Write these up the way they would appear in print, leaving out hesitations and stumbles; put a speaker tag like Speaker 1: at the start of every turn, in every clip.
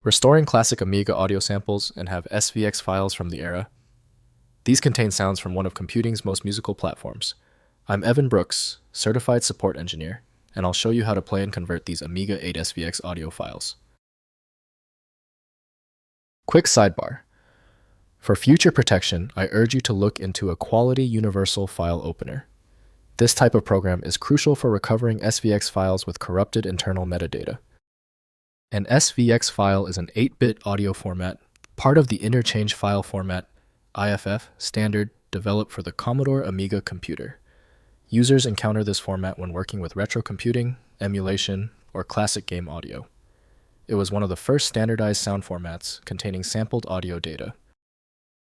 Speaker 1: Restoring classic Amiga audio samples and have SVX files from the era. These contain sounds from one of computing's most musical platforms. I'm Evan Brooks, Certified Support Engineer, and I'll show you how to play and convert these Amiga 8SVX audio files. Quick sidebar. For future protection, I urge you to look into a quality universal file opener. This type of program is crucial for recovering SVX files with corrupted internal metadata. An SVX file is an 8-bit audio format, part of the Interchange File Format (IFF) standard developed for the Commodore Amiga computer. Users encounter this format when working with retro computing, emulation, or classic game audio. It was one of the first standardized sound formats containing sampled audio data.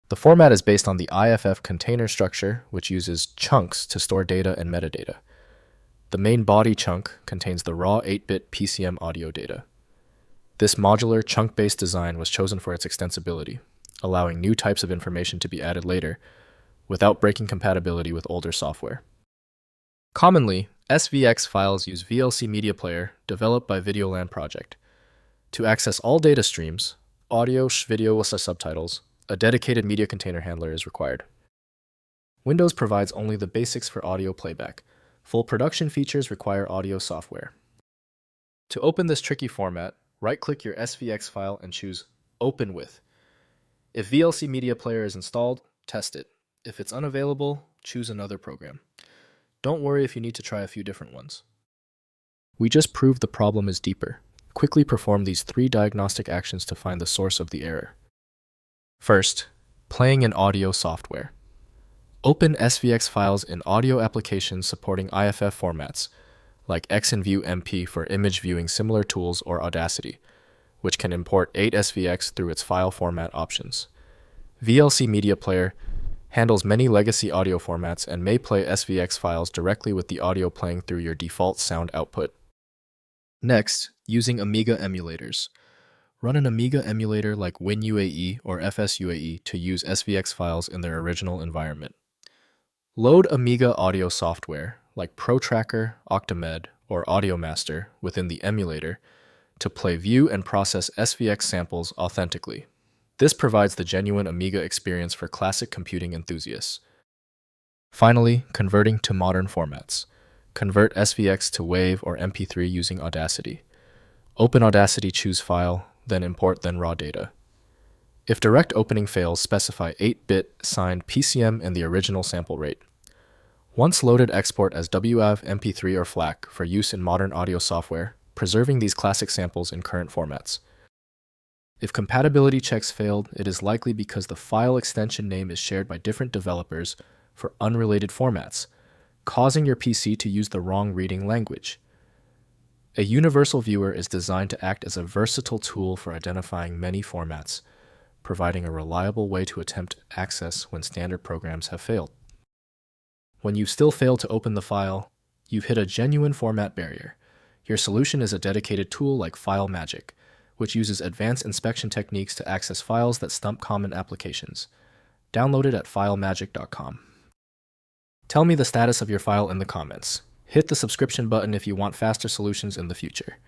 Speaker 1: The format is based on the IFF container structure, which uses chunks to store data and metadata. The main body chunk contains the raw 8-bit PCM audio data. This modular, chunk-based design was chosen for its extensibility, allowing new types of information to be added later without breaking compatibility with older software. Commonly, SVX files use VLC Media Player developed by Videoland Project. To access all data streams, audio, video with subtitles, a dedicated media container handler is required. Windows provides only the basics for audio playback. Full production features require audio software. To open this tricky format, right-click your SVX file and choose Open With. If VLC Media Player is installed, test it. If it's unavailable, choose another program. Don't worry if you need to try a few different ones. We just proved the problem is deeper. Quickly perform these 3 diagnostic actions to find the source of the error. First, playing in audio software. Open SVX files in audio applications supporting IFF formats, like XNView MP for image viewing similar tools or Audacity, which can import 8SVX through its file format options. VLC Media Player handles many legacy audio formats and may play SVX files directly with the audio playing through your default sound output. Next, using Amiga emulators. Run an Amiga emulator like WinUAE or FSUAE to use SVX files in their original environment. Load Amiga audio software like ProTracker, Octamed, or AudioMaster within the emulator to play, view, and process SVX samples authentically. This provides the genuine Amiga experience for classic computing enthusiasts. Finally, converting to modern formats. Convert SVX to WAV or MP3 using Audacity. Open Audacity, choose File, then Import, then Raw Data. If direct opening fails, specify 8-bit signed PCM and the original sample rate. Once loaded, export as WAV, MP3, or FLAC for use in modern audio software, preserving these classic samples in current formats. If compatibility checks failed, it is likely because the file extension name is shared by different developers for unrelated formats, causing your PC to use the wrong reading language. A universal viewer is designed to act as a versatile tool for identifying many formats, providing a reliable way to attempt access when standard programs have failed. When you still fail to open the file, you've hit a genuine format barrier. Your solution is a dedicated tool like FileMagick, which uses advanced inspection techniques to access files that stump common applications. Download it at filemagick.com. Tell me the status of your file in the comments. Hit the subscription button if you want faster solutions in the future.